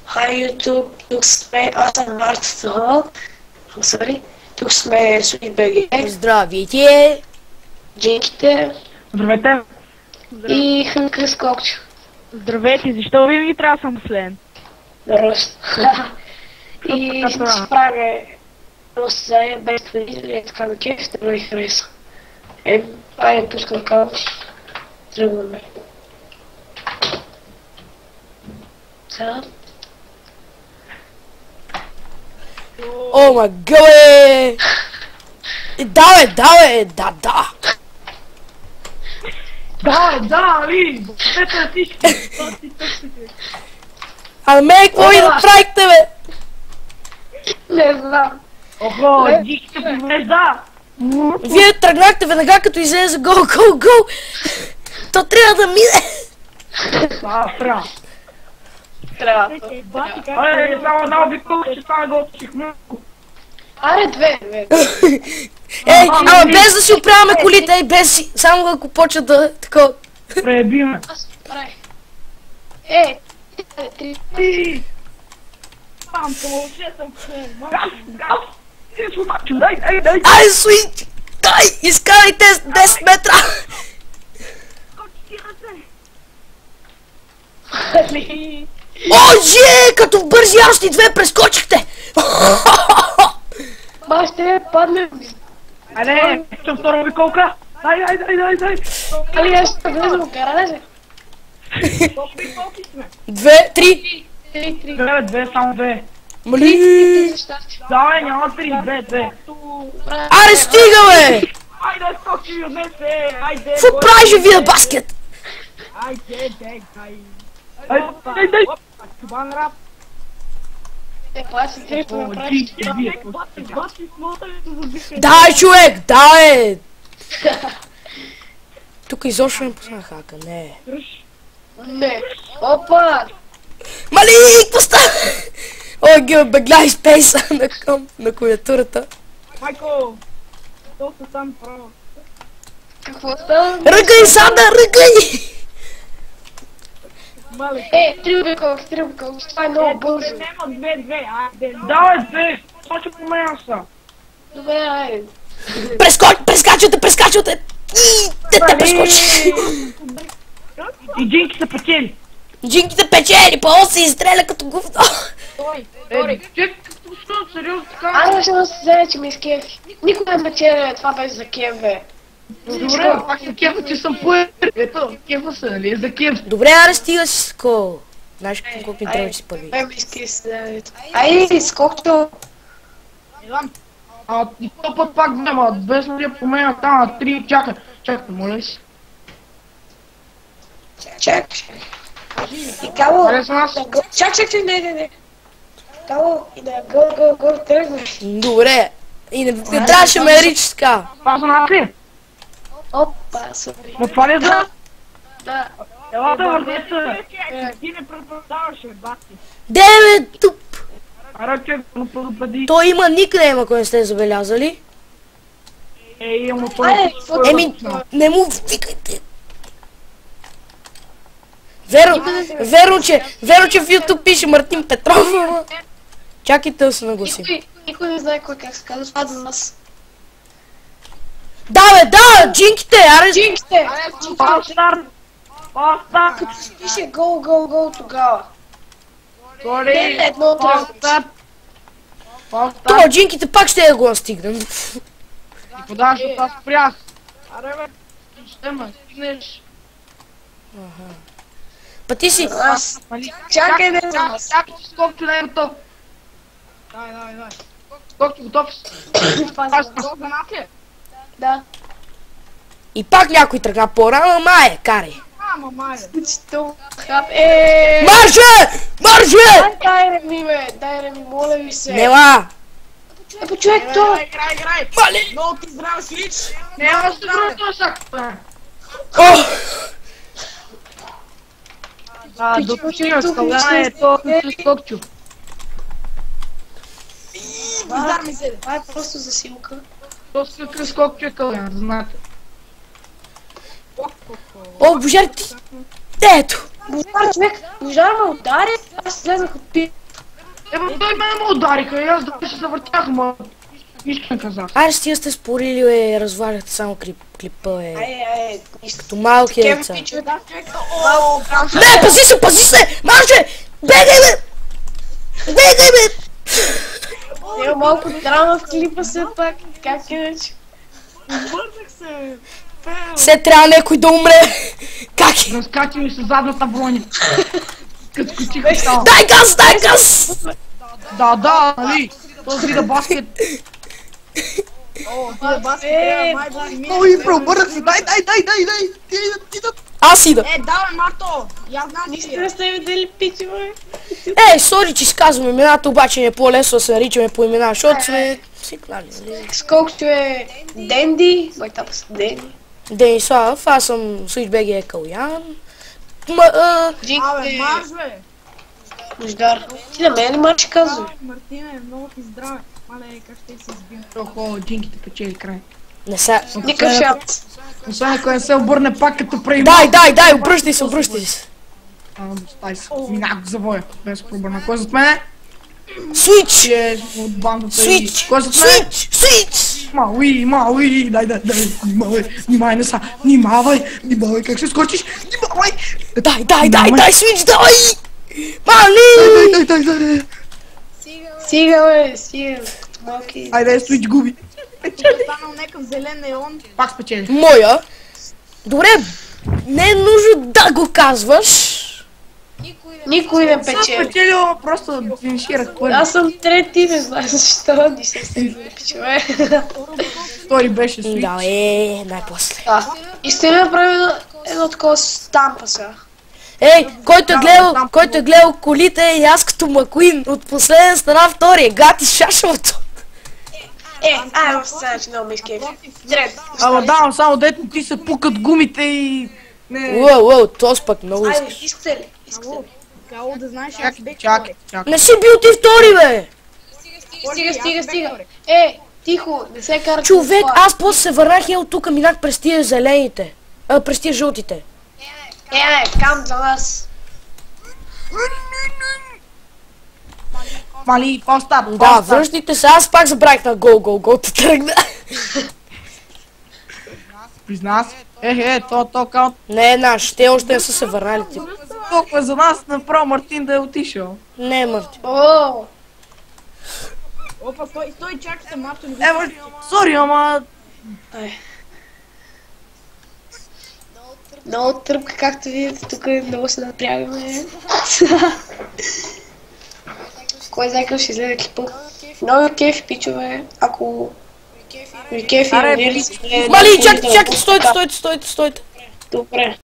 Хай YouTube, тук сме, аз съм Марцел. Тук сме SweetBG. Здравейте! Джинките Здравейте! и Хънка Скокчо. Здравейте, защо винаги трябва да съм последен? Рост. И ще се правя състезание без победители, е така на кеф, те много хареса. Айде, пускам каут. Тръгваме. Сега. О, ма гъбе! Да! Да, ви! Ето всички! А ме, какво ви направихте, бе? Не знам. Охо, диките побежда! Вие тръгнахте веднага като излезе гол! То трябва да мине! Трябва. Трябва. Айде, само една обикол, ще стане гол, чихмуко. Аре, две. Ей, ама без да си оправяме колите, ей, без си, само ако почва да такова. Преебиме. Аз правих. Три. Там, помълче съм последен. Газ! Дай! Ай, Суит! Дай, изкарайте 10 метра! Оже, като в бързи ярости две прескочихте! Ба, ще падне. Айде, съм втора обиколка. Дай! Али, аз ще влезам в гаража. Обиколки сме. 2, 3. Три. Две, само две. Мали! Давай, няма три, две. Аре, стига, бе! Айде, скочи ми отнесе, айде. Какво правиш, вие баскет? Айде. Чубан рап. Паси, ти ще направиш. Дай, човек, дай! Тук изобщо не пусна хака, не. Не. Опа! Мали, какво става? Ой, ги обегля спейса на клавиатурата. Майко, толкова там право. Какво става? Ръгай, Санда, ръгай! Три обиколки. Това е много бързо. Нема две, айде. Давай две, точно по мен са. Добре, айде. Прескачвате! Те прескочи! И джинки са печели. Джинките печели, па се изстреля като говно. Чек, сериозно така. Аз ще да се вземе, че ми изкефи. Никой не печели това без за кеф, бе. Добре, пак за кефа, че съм поет. Ето, кефа са, нали? За кеф. Добре, аре стига си скол. Знаеш какво ми трябва, че си първи. Ай, ми изкефи се. Ай, сколкото. И този път пак няма, без нали променя там на 3, чакай, моля си. Чак. И Кало. Харесва нас. Чак, не. Кало, и да го тръгваш. Добре. И не трябваше ме ричи така. Това са нас ли? Опа, сори. Но това не за... Да. Елата върнеса. Ти не предупреждаваш, бати. Деве, туп. Ара, че го предупреди. Той има никнейм, ако не сте забелязали. Имам Айде, Еми, не му викайте. Верно, че в YouTube пише Мартин Петров. Чакайте да се нагласим. Никой не знае как се казва, това за нас. Да, джинките, аре. Джинките! Пастар! Като си пише гол тогава. Сори! Едно трябва. То, джинките пак ще я го настигнем. И подаваш от аз спрях. Аре бе, ще ме стигнеш. Па ти си... Чакай да нас. Чакай, че Скокчо не е готов. Дай. Скокчо, готов си. Аз готов за нас ли? Да. И пак някой тръгна по-рано, мае, карай. Ама, майде. Що хап, Марже! Дай ми, моля ви се. Нела! По човек то. Играй. Мали! Много ти здраво си лич. Няма да се носак. Допустим, скалана е то с Скокчо. Bizar ми се. Това е просто засилка. То с Скокчо е калена, знаете. О, Божар, ти... Ето! Божар, човек, Божар ме удари, аз слезнах от пи. Той ме удариха и аз да се завъртях, ма. Нищо не казах. Айде стига сте спорили, бе, разваляхте само клипа, бе. Ай, Като малки Кем деца. пичове. Не, пази се! Марше! Бегай, бе! Бегай, бе! Има малко драма в клипа все пак. Как иначе? Върнах се. Все трябва някой да умре. Как е? Наскачи ми с задната броня. Като скочиха там. Дай газ! Да, нали? Този да баскет. О, тия баски трябва май да ми Ой, бърнах се, дай. Аз ида. давай, Марто! Я знам, че Нищо не сте видели пичове. Ей, сори, че изказвам имената, обаче не е по-лесно да се наричаме по имена, защото сме свикнали, нали? Сколкото е Денди, майтапа са Денди. Денислав, аз съм SwitchBG Калян. Джик Абе, е марш, бе! Муждар. Ти на мен ли марш казва? Мартине, много ти здраве. Мале, как ще се избия. Охо, джинките печели край. Не са... Никакъв шанс. Освен ако не се обърне пак като преди. Дай, обръщай се. Стай се, минах в завоя, без проблема. Кой е зад мене? Switch! Е, от бандата и... Switch! Кой е зад мене? Switch! Мауи, дай, внимавай, не са, внимавай, как се скочиш, внимавай! Дай, Switch, дай! Мали! Дай. Стига, бе, стига. Като малки. Айде, Switch губи. Останал някакъв зелен неон. Пак спечели. Моя? Добре, не е нужно да го казваш. Никой не Съм печели. спечелил, просто финиширах първи. Аз съм трети, не знам защо. Не се стигнали пичове. Втори беше Switch. Да, най-после. И сте ми направили едно такова стампа сега. Ей, който е гледал колите и аз като Макуин от последен стана втория, гати шашовото. Айде, значи много ме изкефи. Трет. Ама давам само дето ти се пукат гумите и... Не, Уау, този пък много Айде, искаш. искате ли? Искате ли? Кало да знаеш, аз бех чакай. Не си бил ти втори, бе! Стига. Тихо, не се кара. Човек, аз после се върнах и от тук минах през тия зелените. През тия жълтите. Кам за нас. Мали, по-стар. Да, връщайте се, аз пак забравих на гол, те тръгна. Призна се. То каунт. Не е наш, те още не са се върнали ти. Толкова за нас, направо Мартин да е отишъл. Не, Марти. О, Опа, стой, чакайте, Марто не го... Ева, сори, ама... много тръпка, както видите, тук много се напрягаме. Кой знае ще изгледа клипа? Много кефи, пичове, ако... Ви кефи, Аре, не ли си? Мали, чакайте, стойте. Добре.